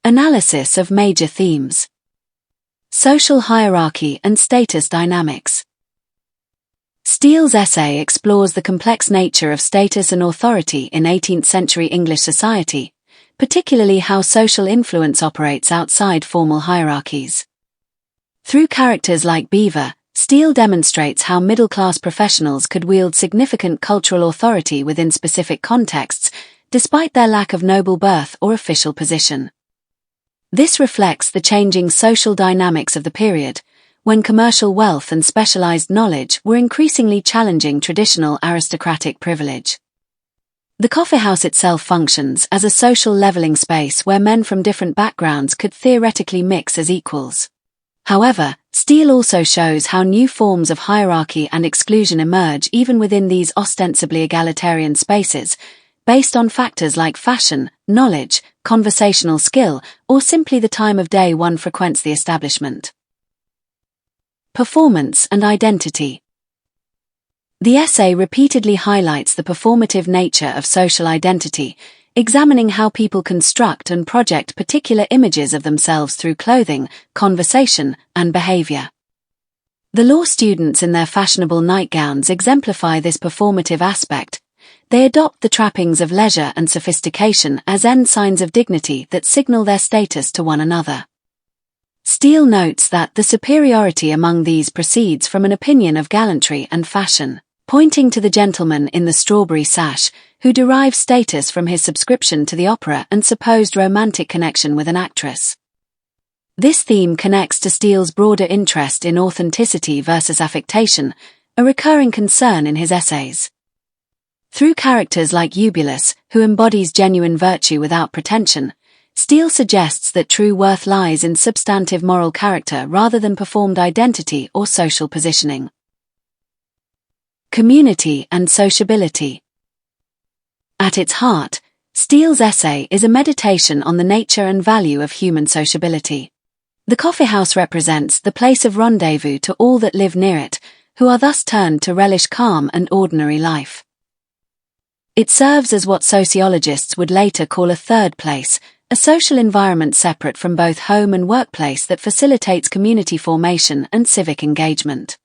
Analysis of major themes. Social hierarchy and status dynamics. Steele's essay explores the complex nature of status and authority in 18th century English society, particularly how social influence operates outside formal hierarchies. Through characters like Beaver, Steele demonstrates how middle-class professionals could wield significant cultural authority within specific contexts, despite their lack of noble birth or official position. This reflects the changing social dynamics of the period, when commercial wealth and specialized knowledge were increasingly challenging traditional aristocratic privilege. The coffeehouse itself functions as a social leveling space where men from different backgrounds could theoretically mix as equals. However, Steele also shows how new forms of hierarchy and exclusion emerge even within these ostensibly egalitarian spaces, based on factors like fashion, knowledge, conversational skill, or simply the time of day one frequents the establishment. Performance and identity. The essay repeatedly highlights the performative nature of social identity, examining how people construct and project particular images of themselves through clothing, conversation, and behavior. The law students in their fashionable nightgowns exemplify this performative aspect. They adopt the trappings of leisure and sophistication as ensigns of dignity that signal their status to one another. Steele notes that the superiority among these proceeds from an opinion of gallantry and fashion, pointing to the gentleman in the strawberry sash, who derives status from his subscription to the opera and supposed romantic connection with an actress. This theme connects to Steele's broader interest in authenticity versus affectation, a recurring concern in his essays. Through characters like Eubulus, who embodies genuine virtue without pretension, Steele suggests that true worth lies in substantive moral character rather than performed identity or social positioning. Community and sociability. At its heart, Steele's essay is a meditation on the nature and value of human sociability. The coffeehouse represents the place of rendezvous to all that live near it, who are thus turned to relish calm and ordinary life. It serves as what sociologists would later call a third place, a social environment separate from both home and workplace that facilitates community formation and civic engagement.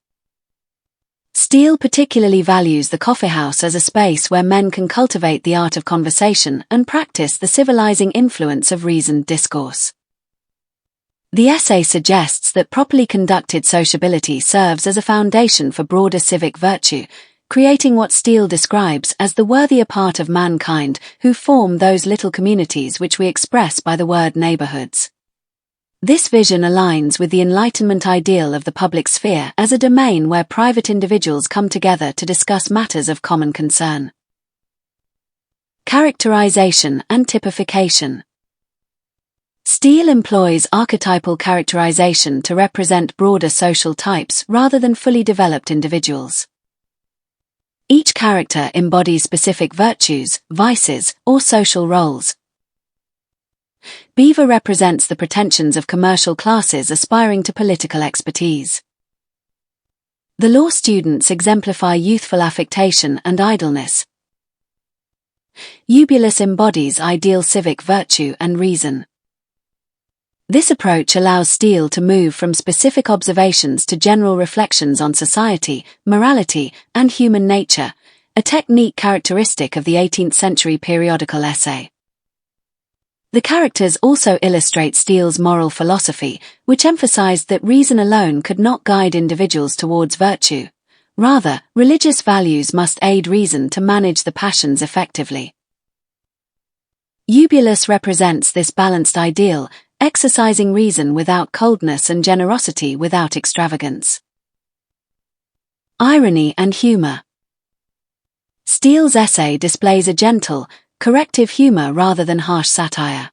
Steele particularly values the coffeehouse as a space where men can cultivate the art of conversation and practice the civilizing influence of reasoned discourse. The essay suggests that properly conducted sociability serves as a foundation for broader civic virtue, creating what Steele describes as the worthier part of mankind who form those little communities which we express by the word neighbourhoods. This vision aligns with the Enlightenment ideal of the public sphere as a domain where private individuals come together to discuss matters of common concern. Characterization and typification. Steele employs archetypal characterization to represent broader social types rather than fully developed individuals. Each character embodies specific virtues, vices, or social roles. Beaver represents the pretensions of commercial classes aspiring to political expertise. The law students exemplify youthful affectation and idleness. Eubulus embodies ideal civic virtue and reason. This approach allows Steele to move from specific observations to general reflections on society, morality, and human nature, a technique characteristic of the 18th century periodical essay. The characters also illustrate Steele's moral philosophy, which emphasized that reason alone could not guide individuals towards virtue. Rather, religious values must aid reason to manage the passions effectively. Eubulus represents this balanced ideal, exercising reason without coldness and generosity without extravagance. Irony and humor. Steele's essay displays a gentle, corrective humor rather than harsh satire.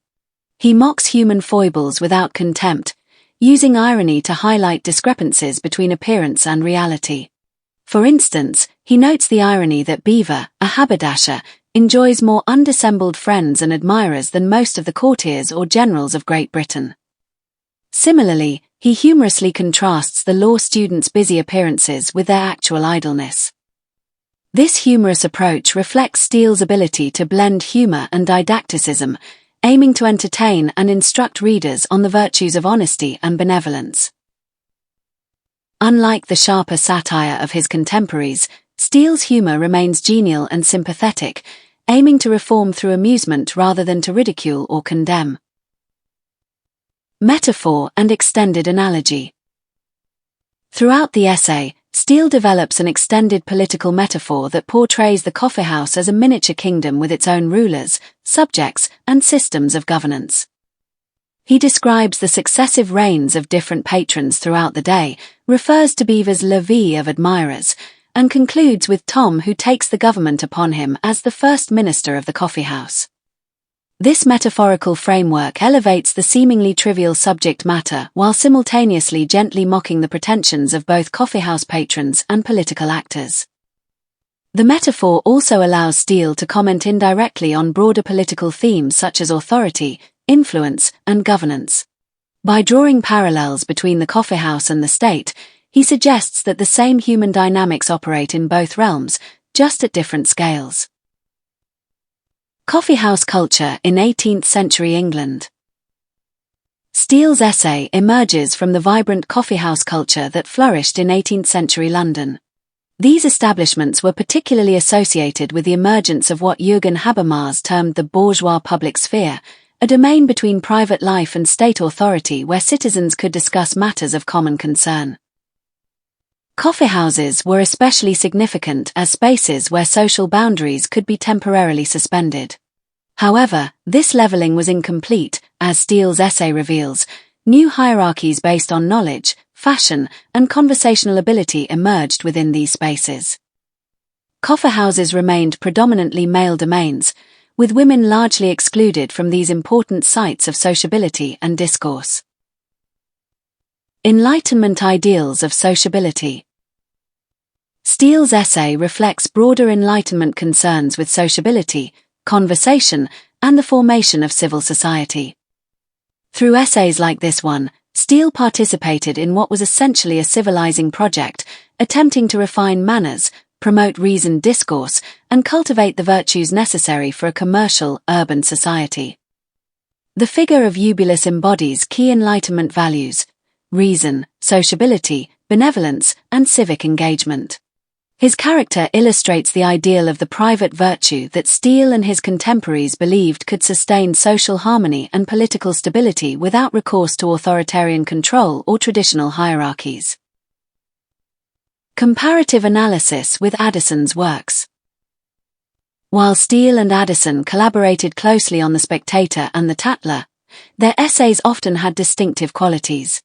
He mocks human foibles without contempt, using irony to highlight discrepancies between appearance and reality. For instance, he notes the irony that Beaver, a haberdasher, enjoys more undissembled friends and admirers than most of the courtiers or generals of Great Britain. Similarly, he humorously contrasts the law students' busy appearances with their actual idleness. This humorous approach reflects Steele's ability to blend humor and didacticism, aiming to entertain and instruct readers on the virtues of honesty and benevolence. Unlike the sharper satire of his contemporaries, Steele's humour remains genial and sympathetic, aiming to reform through amusement rather than to ridicule or condemn. Metaphor and extended analogy. Throughout the essay, Steele develops an extended political metaphor that portrays the coffee-house as a miniature kingdom with its own rulers, subjects, and systems of governance. He describes the successive reigns of different patrons throughout the day, refers to Beaver's levee of admirers, and concludes with Tom, who takes the government upon him as the first minister of the coffee-house. This metaphorical framework elevates the seemingly trivial subject matter while simultaneously gently mocking the pretensions of both coffeehouse patrons and political actors. The metaphor also allows Steele to comment indirectly on broader political themes such as authority, influence, and governance. By drawing parallels between the coffeehouse and the state, he suggests that the same human dynamics operate in both realms, just at different scales. Coffeehouse culture in 18th century England. Steele's essay emerges from the vibrant coffeehouse culture that flourished in 18th century London. These establishments were particularly associated with the emergence of what Jürgen Habermas termed the bourgeois public sphere, a domain between private life and state authority where citizens could discuss matters of common concern. Coffeehouses were especially significant as spaces where social boundaries could be temporarily suspended. However, this leveling was incomplete, as Steele's essay reveals. New hierarchies based on knowledge, fashion, and conversational ability emerged within these spaces. Coffeehouses remained predominantly male domains, with women largely excluded from these important sites of sociability and discourse. Enlightenment ideals of sociability. Steele's essay reflects broader Enlightenment concerns with sociability, conversation, and the formation of civil society. Through essays like this one, Steele participated in what was essentially a civilizing project, attempting to refine manners, promote reasoned discourse, and cultivate the virtues necessary for a commercial, urban society. The figure of Eubulus embodies key Enlightenment values: reason, sociability, benevolence, and civic engagement. His character illustrates the ideal of the private virtue that Steele and his contemporaries believed could sustain social harmony and political stability without recourse to authoritarian control or traditional hierarchies. Comparative analysis with Addison's works. While Steele and Addison collaborated closely on The Spectator and The Tatler, their essays often had distinctive qualities.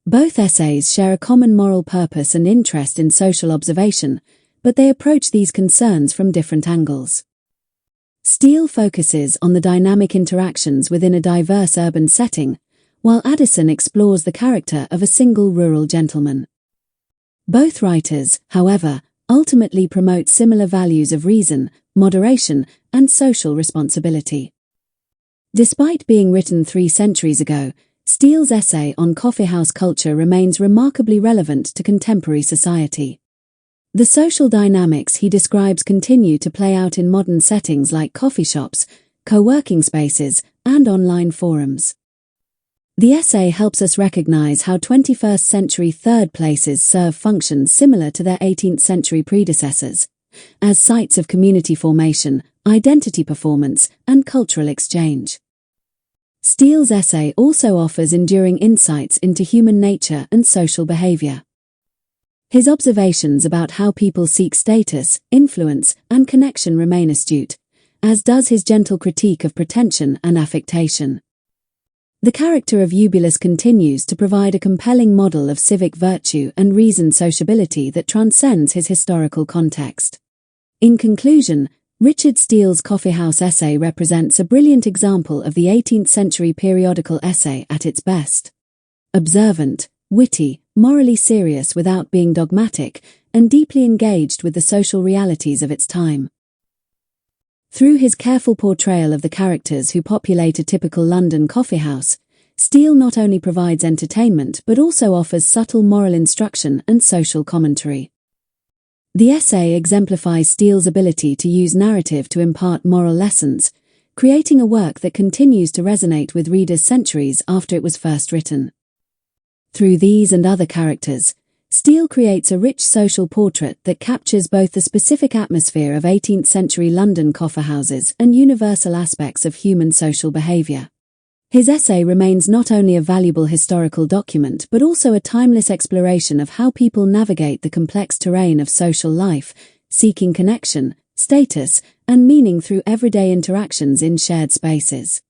Both essays share a common moral purpose and interest in social observation, but they approach these concerns from different angles. Steele focuses on the dynamic interactions within a diverse urban setting, while Addison explores the character of a single rural gentleman. Both writers, however, ultimately promote similar values of reason, moderation, and social responsibility. Despite being written 3 centuries ago, Steele's essay on coffeehouse culture remains remarkably relevant to contemporary society. The social dynamics he describes continue to play out in modern settings like coffee shops, co-working spaces, and online forums. The essay helps us recognize how 21st century third places serve functions similar to their 18th century predecessors, as sites of community formation, identity performance, and cultural exchange. Steele's essay also offers enduring insights into human nature and social behavior. His observations about how people seek status, influence, and connection remain astute, as does his gentle critique of pretension and affectation. The character of Eubulus continues to provide a compelling model of civic virtue and reasoned sociability that transcends his historical context. In conclusion, Richard Steele's Coffeehouse essay represents a brilliant example of the 18th century periodical essay at its best. Observant, witty, morally serious without being dogmatic, and deeply engaged with the social realities of its time. Through his careful portrayal of the characters who populate a typical London coffeehouse, Steele not only provides entertainment but also offers subtle moral instruction and social commentary. The essay exemplifies Steele's ability to use narrative to impart moral lessons, creating a work that continues to resonate with readers centuries after it was first written. Through these and other characters, Steele creates a rich social portrait that captures both the specific atmosphere of 18th century London coffee-houses and universal aspects of human social behaviour. His essay remains not only a valuable historical document but also a timeless exploration of how people navigate the complex terrain of social life, seeking connection, status, and meaning through everyday interactions in shared spaces.